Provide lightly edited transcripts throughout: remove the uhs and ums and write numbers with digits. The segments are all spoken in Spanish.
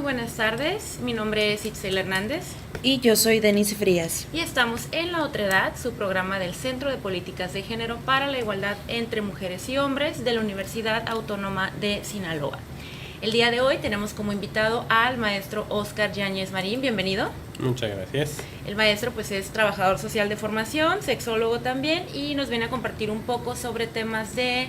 buenas tardes. Mi nombre es Itzel Hernández. Y yo soy Denise Frías. Y estamos en La Otredad, su programa del Centro de Políticas de Género para la Igualdad entre Mujeres y Hombres de la Universidad Autónoma de Sinaloa. El día de hoy tenemos como invitado al maestro Óscar Yáñez Marín. Bienvenido. Muchas gracias. El maestro pues es trabajador social de formación, sexólogo también, y nos viene a compartir un poco sobre temas de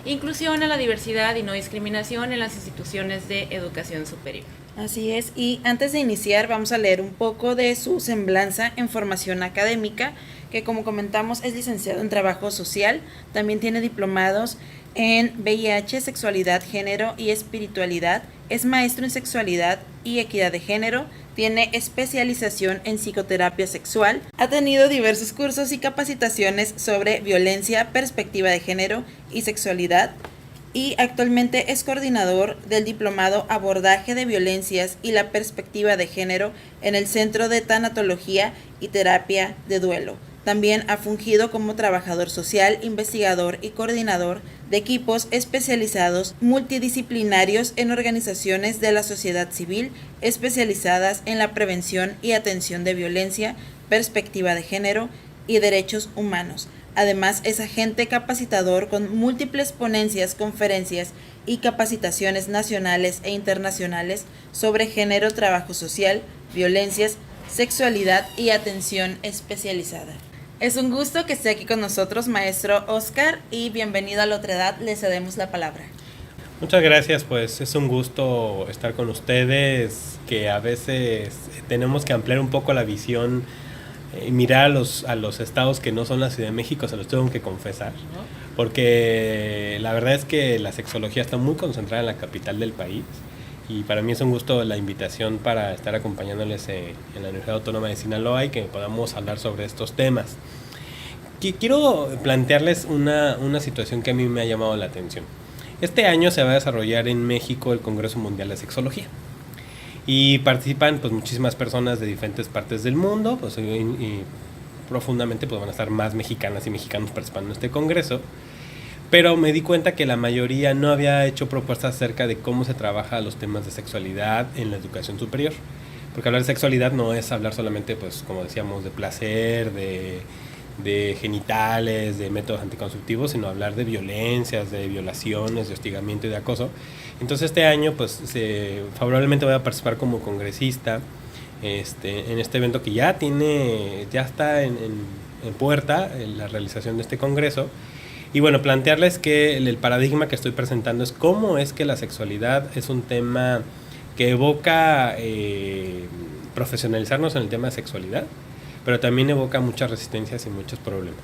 inclusión a la diversidad y no discriminación en las instituciones de educación superior. Así es, y antes de iniciar vamos a leer un poco de su semblanza en formación académica, que como comentamos es licenciado en trabajo social, también tiene diplomados en VIH, sexualidad, género y espiritualidad, es maestro en sexualidad y equidad de género, tiene especialización en psicoterapia sexual, ha tenido diversos cursos y capacitaciones sobre violencia, perspectiva de género y sexualidad, y actualmente es coordinador del diplomado Abordaje de Violencias y la Perspectiva de Género en el Centro de Tanatología y Terapia de Duelo. También ha fungido como trabajador social, investigador y coordinador de equipos especializados multidisciplinarios en organizaciones de la sociedad civil especializadas en la prevención y atención de violencia, perspectiva de género y derechos humanos. Además, es agente capacitador con múltiples ponencias, conferencias y capacitaciones nacionales e internacionales sobre género, trabajo social, violencias, sexualidad y atención especializada. Es un gusto que esté aquí con nosotros, maestro Óscar, y bienvenido a La Otredad. Le cedemos la palabra. Muchas gracias, pues es un gusto estar con ustedes, que a veces tenemos que ampliar un poco la visión y mirar a los estados que no son la Ciudad de México, se los tengo que confesar, porque la verdad es que la sexología está muy concentrada en la capital del país. Y para mí es un gusto la invitación para estar acompañándoles en la Universidad Autónoma de Sinaloa y que podamos hablar sobre estos temas. Quiero plantearles una situación que a mí me ha llamado la atención. Este año se va a desarrollar en México el Congreso Mundial de Sexología. Y participan pues muchísimas personas de diferentes partes del mundo, pues, y profundamente pues, van a estar más mexicanas y mexicanos participando en este congreso. Pero me di cuenta que la mayoría no había hecho propuestas acerca de cómo se trabaja los temas de sexualidad en la educación superior. Porque hablar de sexualidad no es hablar solamente, pues como decíamos, de placer, de genitales, de métodos anticonceptivos, sino hablar de violencias, de violaciones, de hostigamiento y de acoso. Entonces este año, pues favorablemente voy a participar como congresista en este evento que ya está en puerta, en la realización de este congreso. Y bueno, plantearles que el paradigma que estoy presentando es cómo es que la sexualidad es un tema que evoca profesionalizarnos en el tema de sexualidad, pero también evoca muchas resistencias y muchos problemas.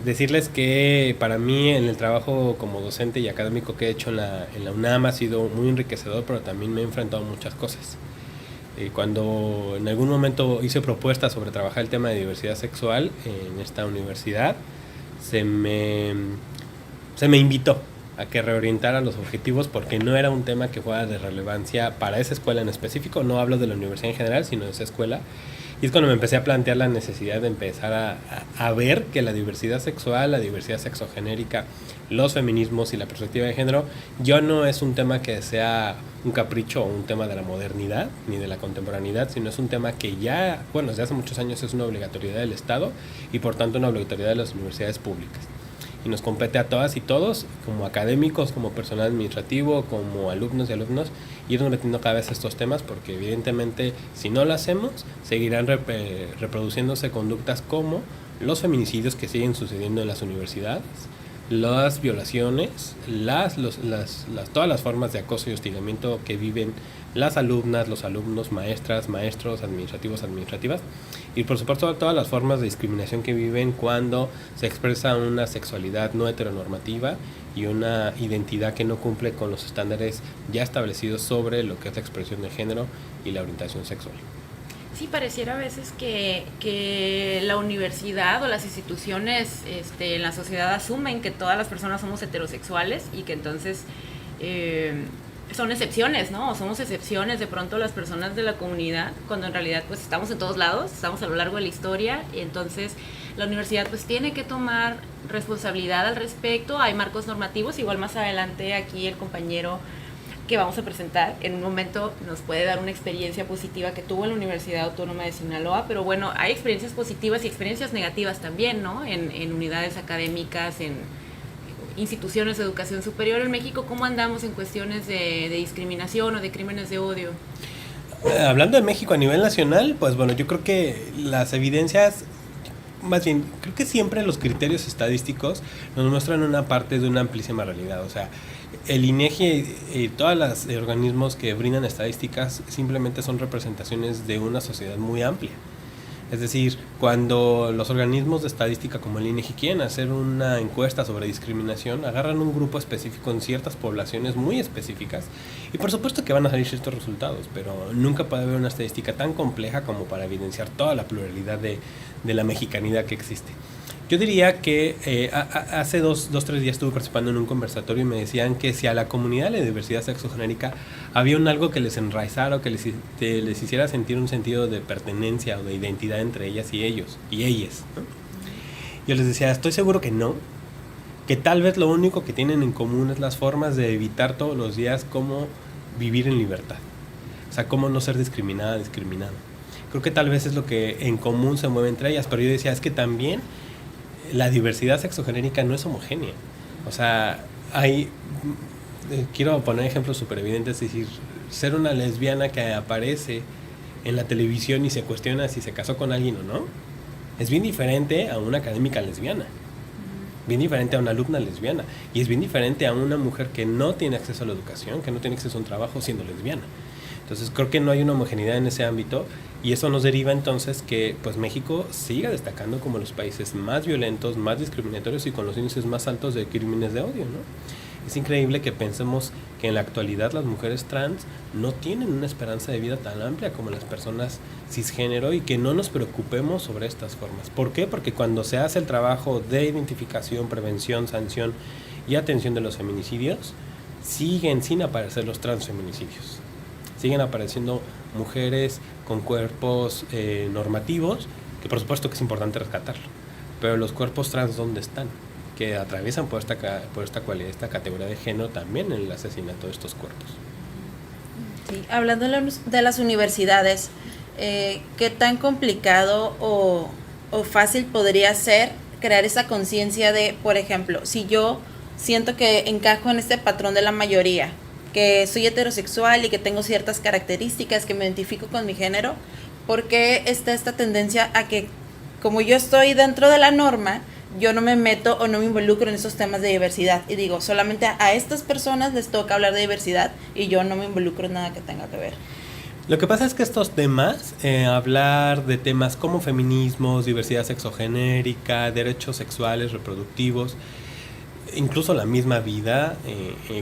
Decirles que para mí en el trabajo como docente y académico que he hecho en la UNAM ha sido muy enriquecedor, pero también me he enfrentado a muchas cosas. Cuando en algún momento hice propuestas sobre trabajar el tema de diversidad sexual en esta universidad, se me invitó a que reorientara los objetivos porque no era un tema que fuera de relevancia para esa escuela en específico. No hablo de la universidad en general, sino de esa escuela. Y es cuando me empecé a plantear la necesidad de empezar a ver que la diversidad sexual, la diversidad sexogenérica, los feminismos y la perspectiva de género ya no es un tema que sea un capricho o un tema de la modernidad ni de la contemporaneidad, sino es un tema que ya, bueno, desde hace muchos años es una obligatoriedad del Estado y por tanto una obligatoriedad de las universidades públicas. Y nos compete a todas y todos, como académicos, como personal administrativo, como alumnos y alumnos, irnos metiendo cada vez estos temas porque evidentemente si no lo hacemos seguirán reproduciéndose conductas como los feminicidios que siguen sucediendo en las universidades, las violaciones, todas las formas de acoso y hostigamiento que viven las alumnas, los alumnos, maestras, maestros, administrativas, y por supuesto todas las formas de discriminación que viven cuando se expresa una sexualidad no heteronormativa y una identidad que no cumple con los estándares ya establecidos sobre lo que es la expresión de género y la orientación sexual. Sí, pareciera a veces que la universidad o las instituciones en la sociedad asumen que todas las personas somos heterosexuales y que entonces son excepciones, ¿no? O somos excepciones de pronto las personas de la comunidad, cuando en realidad pues estamos en todos lados, estamos a lo largo de la historia, y entonces la universidad pues tiene que tomar responsabilidad al respecto. Hay marcos normativos, igual más adelante aquí el compañero que vamos a presentar. En un momento nos puede dar una experiencia positiva que tuvo en la Universidad Autónoma de Sinaloa, pero bueno, hay experiencias positivas y experiencias negativas también, ¿no? En unidades académicas, en instituciones de educación superior en México. ¿Cómo andamos en cuestiones de discriminación o de crímenes de odio? Hablando de México a nivel nacional, pues bueno, yo creo que las evidencias, más bien, creo que siempre los criterios estadísticos nos muestran una parte de una amplísima realidad. O sea, el INEGI y todos los organismos que brindan estadísticas simplemente son representaciones de una sociedad muy amplia. Es decir, cuando los organismos de estadística como el INEGI quieren hacer una encuesta sobre discriminación, agarran un grupo específico en ciertas poblaciones muy específicas y por supuesto que van a salir ciertos resultados, pero nunca puede haber una estadística tan compleja como para evidenciar toda la pluralidad de la mexicanidad que existe. Yo diría que hace 3 días estuve participando en un conversatorio y me decían que si a la comunidad de la diversidad sexogenérica había algo que les enraizara o que les hiciera sentir un sentido de pertenencia o de identidad entre ellas y ellos, y ellas, ¿no? Yo les decía, estoy seguro que no, que tal vez lo único que tienen en común es las formas de evitar todos los días cómo vivir en libertad, o sea, cómo no ser discriminado. Creo que tal vez es lo que en común se mueve entre ellas, pero yo decía, es que también la diversidad sexogenérica no es homogénea. O sea, quiero poner ejemplos súper evidentes, es decir, ser una lesbiana que aparece en la televisión y se cuestiona si se casó con alguien o no, es bien diferente a una académica lesbiana, bien diferente a una alumna lesbiana, y es bien diferente a una mujer que no tiene acceso a la educación, que no tiene acceso a un trabajo siendo lesbiana. Entonces creo que no hay una homogeneidad en ese ámbito y eso nos deriva entonces que pues México siga destacando como los países más violentos, más discriminatorios y con los índices más altos de crímenes de odio, ¿no? Es increíble que pensemos que en la actualidad las mujeres trans no tienen una esperanza de vida tan amplia como las personas cisgénero y que no nos preocupemos sobre estas formas. ¿Por qué? Porque cuando se hace el trabajo de identificación, prevención, sanción y atención de los feminicidios, siguen sin aparecer los transfeminicidios. Siguen apareciendo mujeres con cuerpos normativos, que por supuesto que es importante rescatarlo, pero los cuerpos trans, ¿dónde están? Que atraviesan por esta categoría de género también en el asesinato de estos cuerpos. Sí, hablando de las universidades, ¿qué tan complicado o fácil podría ser crear esa conciencia de, por ejemplo, si yo siento que encajo en este patrón de la mayoría, que soy heterosexual y que tengo ciertas características, que me identifico con mi género, ¿por qué está esta tendencia a que, como yo estoy dentro de la norma, yo no me meto o no me involucro en esos temas de diversidad? Y digo, solamente a estas personas les toca hablar de diversidad y yo no me involucro en nada que tenga que ver. Lo que pasa es que estos temas, hablar de temas como feminismos, diversidad sexogenérica, derechos sexuales, reproductivos, incluso la misma vida,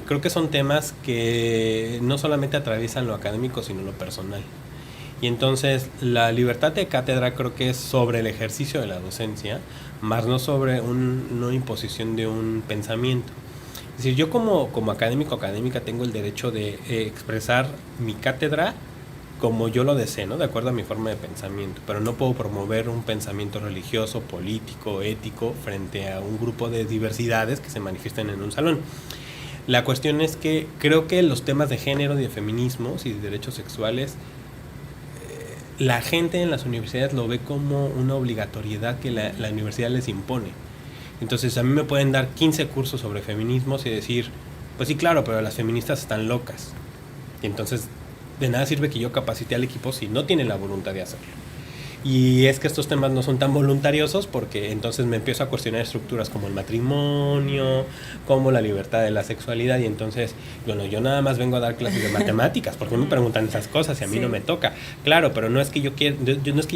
creo que son temas que no solamente atraviesan lo académico, sino lo personal. Y entonces la libertad de cátedra creo que es sobre el ejercicio de la docencia, más no sobre una imposición de un pensamiento. Es decir, yo como académico o académica tengo el derecho de expresar mi cátedra como yo lo deseo, ¿no? De acuerdo a mi forma de pensamiento, pero no puedo promover un pensamiento religioso, político, ético frente a un grupo de diversidades que se manifiestan en un salón. La cuestión es que creo que los temas de género, de feminismos y de derechos sexuales, la gente en las universidades lo ve como una obligatoriedad que la universidad les impone. Entonces a mí me pueden dar 15 cursos sobre feminismos y decir, pues sí, claro, pero las feministas están locas. Y entonces de nada sirve que yo capacite al equipo si no tiene la voluntad de hacerlo. Y es que estos temas no son tan voluntariosos porque entonces me empiezo a cuestionar estructuras como el matrimonio, como la libertad de la sexualidad y entonces, bueno, yo nada más vengo a dar clases de matemáticas, ¿por qué me preguntan esas cosas y a mí no me toca? Claro, pero no es que yo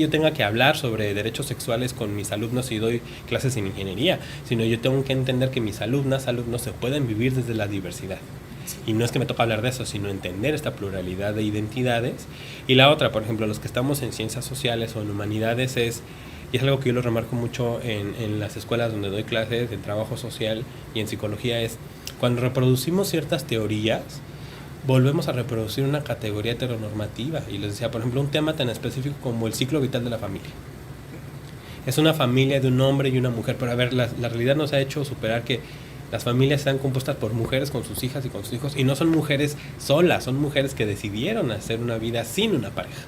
tenga que hablar sobre derechos sexuales con mis alumnos y doy clases en ingeniería, sino yo tengo que entender que mis alumnos se pueden vivir desde la diversidad. Y no es que me toca hablar de eso, sino entender esta pluralidad de identidades. Y la otra, por ejemplo, los que estamos en ciencias sociales o en humanidades y es algo que yo lo remarco mucho en las escuelas donde doy clases de trabajo social y en psicología, es cuando reproducimos ciertas teorías, volvemos a reproducir una categoría heteronormativa. Y les decía, por ejemplo, un tema tan específico como el ciclo vital de la familia. Es una familia de un hombre y una mujer, pero a ver, la realidad nos ha hecho superar que Las familias están compuestas por mujeres con sus hijas y con sus hijos, y no son mujeres solas, son mujeres que decidieron hacer una vida sin una pareja.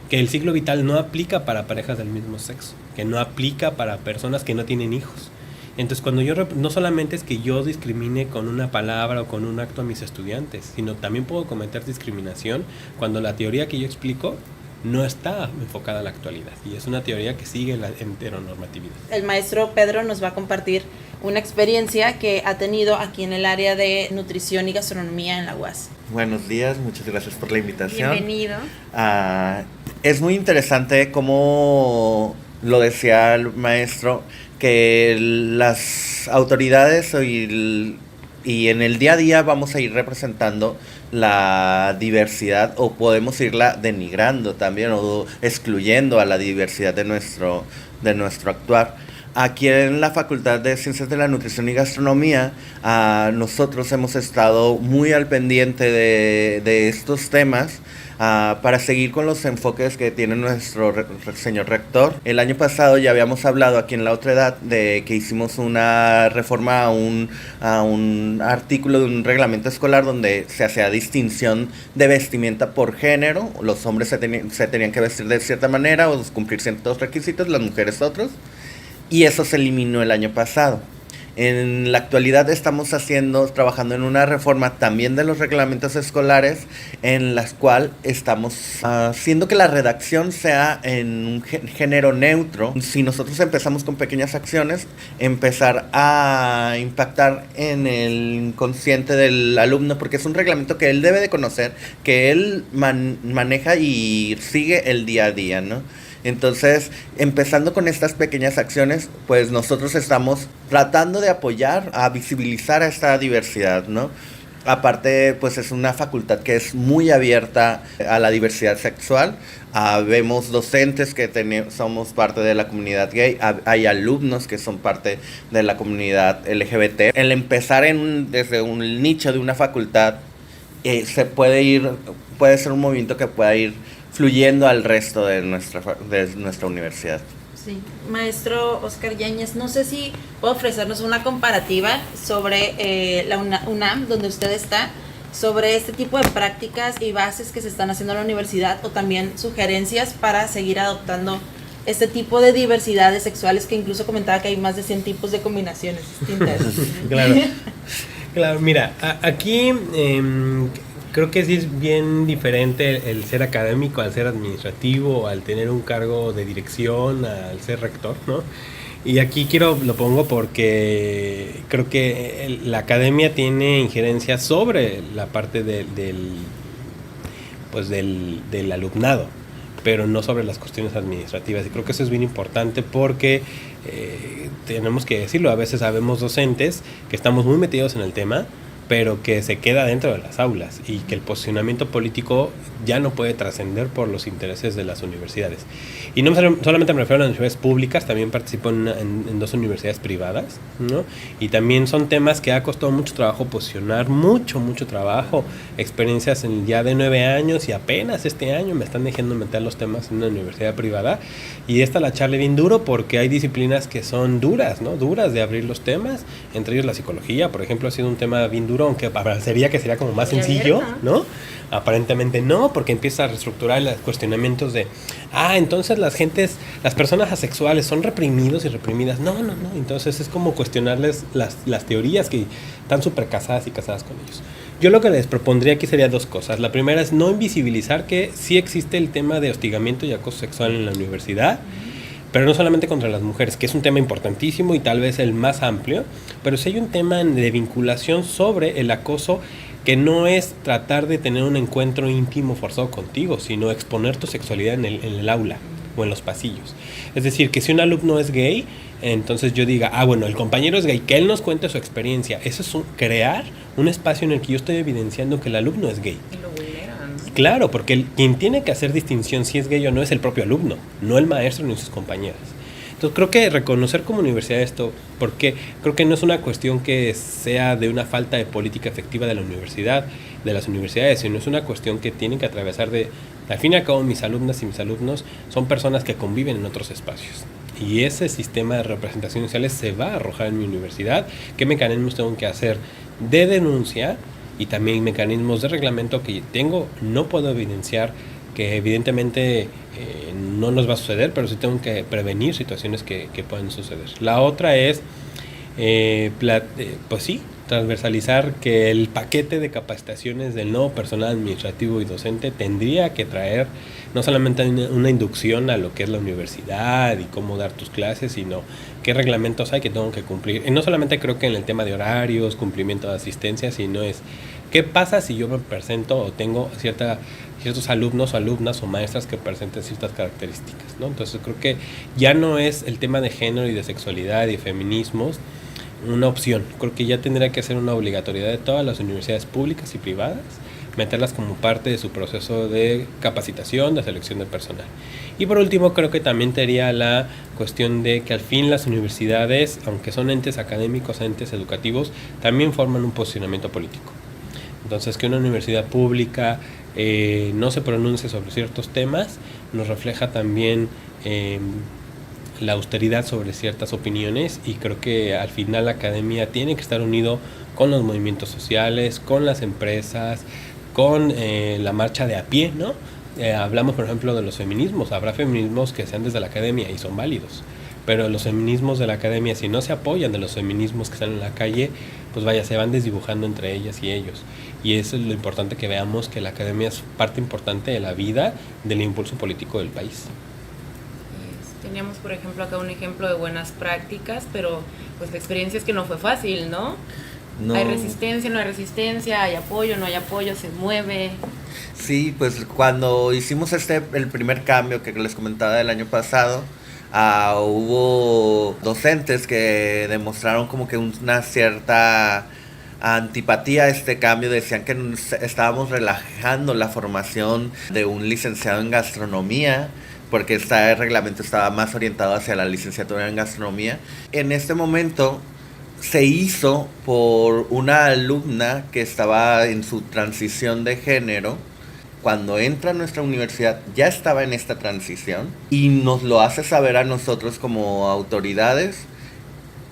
Que el ciclo vital no aplica para parejas del mismo sexo, que no aplica para personas que no tienen hijos. Entonces, cuando yo no solamente es que yo discrimine con una palabra o con un acto a mis estudiantes, sino también puedo cometer discriminación cuando la teoría que yo explico no está enfocada a la actualidad, y es una teoría que sigue la heteronormatividad. El maestro Pedro nos va a compartir una experiencia que ha tenido aquí en el área de nutrición y gastronomía en la UAS. Buenos días, muchas gracias por la invitación. Bienvenido. Es muy interesante, como lo decía el maestro, que las autoridades y en el día a día vamos a ir representando la diversidad, o podemos irla denigrando también, o excluyendo a la diversidad de nuestro actuar. Aquí en la Facultad de Ciencias de la Nutrición y Gastronomía, nosotros hemos estado muy al pendiente de estos temas, para seguir con los enfoques que tiene nuestro señor rector. El año pasado ya habíamos hablado aquí en La Otredad de que hicimos una reforma a un artículo de un reglamento escolar donde se hacía distinción de vestimenta por género. Los hombres se tenían que vestir de cierta manera o cumplir ciertos requisitos, las mujeres otros, y eso se eliminó el año pasado. En la actualidad estamos trabajando en una reforma también de los reglamentos escolares, en las cual estamos haciendo que la redacción sea en un género neutro. Si nosotros empezamos con pequeñas acciones, empezar a impactar en el inconsciente del alumno, porque es un reglamento que él debe de conocer, que él maneja y sigue el día a día, ¿no? Entonces, empezando con estas pequeñas acciones, pues nosotros estamos tratando de apoyar a visibilizar a esta diversidad, ¿no? Aparte, pues es una facultad que es muy abierta a la diversidad sexual. Vemos docentes que somos parte de la comunidad gay, hay alumnos que son parte de la comunidad LGBT. El empezar desde un nicho de una facultad puede ser un movimiento que pueda ir fluyendo al resto de nuestra universidad. Sí, maestro Oscar Yáñez, no sé si puede ofrecernos una comparativa sobre la UNAM, donde usted está, sobre este tipo de prácticas y bases que se están haciendo en la universidad, o también sugerencias para seguir adoptando este tipo de diversidades sexuales, que incluso comentaba que hay más de 100 tipos de combinaciones distintas. Claro, mira, aquí creo que sí es bien diferente el ser académico al ser administrativo, al tener un cargo de dirección, al ser rector, ¿no? Y aquí lo pongo porque creo que la academia tiene injerencia sobre la parte del alumnado, pero no sobre las cuestiones administrativas. Y creo que eso es bien importante porque tenemos que decirlo, a veces sabemos docentes que estamos muy metidos en el tema, pero que se queda dentro de las aulas, y que el posicionamiento político ya no puede trascender por los intereses de las universidades. Y no solamente me refiero a las universidades públicas, también participo en 2 universidades privadas, ¿no? Y también son temas que ha costado mucho trabajo posicionar, mucho trabajo, experiencias ya de 9 años, y apenas este año me están dejando meter los temas en una universidad privada, y esta la echarle bien duro porque hay disciplinas que son duras, ¿no? Duras de abrir los temas, entre ellos la psicología, por ejemplo, ha sido un tema bien duro, aunque parecería que sería como más sencillo, ¿no? Aparentemente no, porque empieza a reestructurar los cuestionamientos de, entonces las personas asexuales son reprimidos y reprimidas. No, entonces es como cuestionarles las teorías que están súper casadas y casadas con ellos. Yo lo que les propondría aquí sería 2 cosas. La primera es no invisibilizar que sí existe el tema de hostigamiento y acoso sexual en la universidad, pero no solamente contra las mujeres, que es un tema importantísimo y tal vez el más amplio, pero sí hay un tema de vinculación sobre el acoso, que no es tratar de tener un encuentro íntimo forzado contigo, sino exponer tu sexualidad en el aula o en los pasillos. Es decir, que si un alumno es gay, entonces yo diga, bueno, el compañero es gay, que él nos cuente su experiencia. Eso es crear un espacio en el que yo estoy evidenciando que el alumno es gay. Y lo vulneran, ¿no? Claro, porque quien tiene que hacer distinción si es gay o no es el propio alumno, no el maestro ni sus compañeras. Entonces creo que reconocer como universidad esto, porque creo que no es una cuestión que sea de una falta de política efectiva de la universidad, de las universidades, sino es una cuestión que tienen que atravesar al fin y al cabo mis alumnas y mis alumnos son personas que conviven en otros espacios. y ese sistema de representaciones sociales se va a arrojar en mi universidad, qué mecanismos tengo que hacer de denuncia y también mecanismos de reglamento que tengo. No puedo evidenciar que evidentemente no nos va a suceder, pero sí tengo que prevenir situaciones que pueden suceder. La otra es, pues sí, transversalizar que el paquete de capacitaciones del nuevo personal administrativo y docente tendría que traer no solamente una inducción a lo que es la universidad y cómo dar tus clases, sino qué reglamentos hay que tengo que cumplir. Y no solamente creo que en el tema de horarios, cumplimiento de asistencia, sino es qué pasa si yo me presento o tengo ciertos alumnos o alumnas o maestras que presenten ciertas características, ¿no? Entonces creo que ya no es el tema de género y de sexualidad y de feminismos una opción. Creo que ya tendría que ser una obligatoriedad de todas las universidades públicas y privadas, meterlas como parte de su proceso de capacitación, de selección de personal. Y por último, creo que también tendría la cuestión de que al fin las universidades, aunque son entes académicos, entes educativos, también forman un posicionamiento político. Entonces, que una universidad pública no se pronuncie sobre ciertos temas, nos refleja también la austeridad sobre ciertas opiniones, y creo que al final la academia tiene que estar unido con los movimientos sociales, con las empresas, con la marcha de a pie, ¿no? Hablamos, por ejemplo, de los feminismos. Habrá feminismos que sean desde la academia y son válidos, pero los feminismos de la academia, si no se apoyan de los feminismos que están en la calle, pues vaya, se van desdibujando entre ellas y ellos. Y eso es lo importante, que veamos que la academia es parte importante de la vida, del impulso político del país. Teníamos, por ejemplo, acá un ejemplo de buenas prácticas, pero pues la experiencia es que no fue fácil, ¿no? No. Hay resistencia, no hay resistencia, hay apoyo, no hay apoyo, se mueve. Sí, pues cuando hicimos el primer cambio que les comentaba del año pasado, hubo docentes que demostraron como que una cierta antipatía a este cambio. Decían que estábamos relajando la formación de un licenciado en gastronomía, porque este reglamento estaba más orientado hacia la licenciatura en gastronomía. En este momento se hizo por una alumna que estaba en su transición de género. Cuando entra a nuestra universidad ya estaba en esta transición y nos lo hace saber a nosotros como autoridades,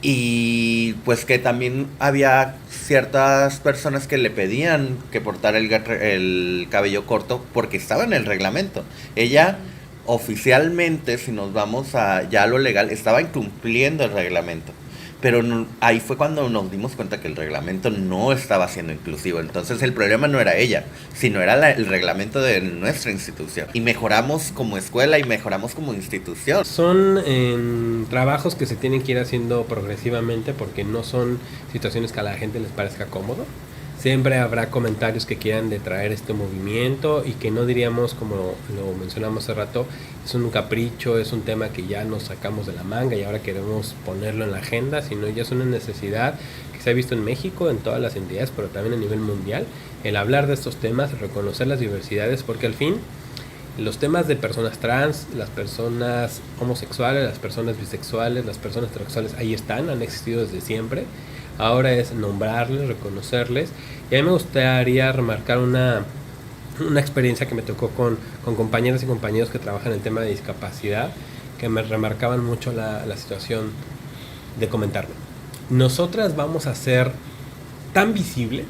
y pues que también había ciertas personas que le pedían que portara el cabello corto porque estaba en el reglamento. Ella oficialmente, si nos vamos a ya lo legal, estaba incumpliendo el reglamento. Pero ahí fue cuando nos dimos cuenta que el reglamento no estaba siendo inclusivo. Entonces el problema no era ella, sino era el reglamento de nuestra institución. Y mejoramos como escuela y mejoramos como institución. Son trabajos que se tienen que ir haciendo progresivamente, porque no son situaciones que a la gente les parezca cómodo. Siempre habrá comentarios que quieran detraer este movimiento y que no diríamos, como lo mencionamos hace rato, es un capricho, es un tema que ya nos sacamos de la manga y ahora queremos ponerlo en la agenda, sino ya es una necesidad que se ha visto en México, en todas las entidades, pero también a nivel mundial, el hablar de estos temas, reconocer las diversidades, porque al fin los temas de personas trans, las personas homosexuales, las personas bisexuales, las personas transexuales, ahí están, han existido desde siempre. Ahora es nombrarles, reconocerles. Y a mí me gustaría remarcar una experiencia que me tocó con compañeras y compañeros que trabajan en el tema de discapacidad, que me remarcaban mucho la situación de comentarlo. Nosotras vamos a ser tan visibles,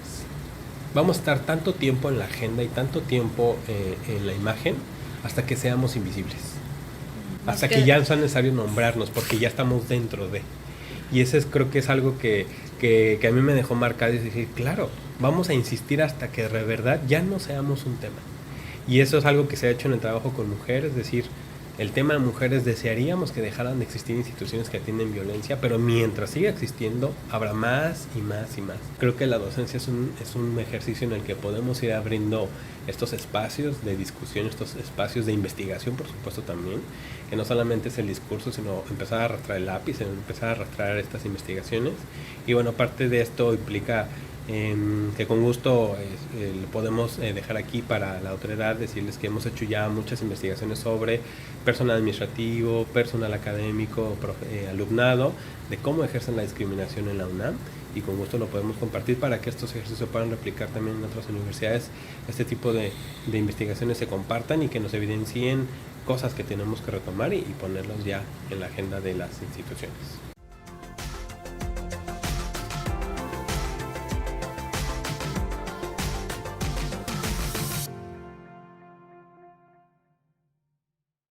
vamos a estar tanto tiempo en la agenda y tanto tiempo en la imagen, hasta que seamos invisibles. Hasta que ya no sea necesario nombrarnos, porque ya estamos dentro de... Y ese creo que es algo que a mí me dejó marcado, y decir, claro, vamos a insistir hasta que de verdad ya no seamos un tema. Y eso es algo que se ha hecho en el trabajo con mujeres, es decir, el tema de mujeres desearíamos que dejaran de existir instituciones que atienden violencia, pero mientras siga existiendo habrá más y más y más. Creo que la docencia es un ejercicio en el que podemos ir abriendo estos espacios de discusión, estos espacios de investigación, por supuesto también, que no solamente es el discurso, sino empezar a arrastrar el lápiz, empezar a arrastrar estas investigaciones. Y bueno, parte de esto implica que con gusto lo podemos dejar aquí para la autoridad, decirles que hemos hecho ya muchas investigaciones sobre personal administrativo, personal académico, alumnado, de cómo ejercen la discriminación en la UNAM, y con gusto lo podemos compartir para que estos ejercicios se puedan replicar también en otras universidades. Este tipo de investigaciones se compartan y que nos evidencien cosas que tenemos que retomar y ponerlos ya en la agenda de las instituciones.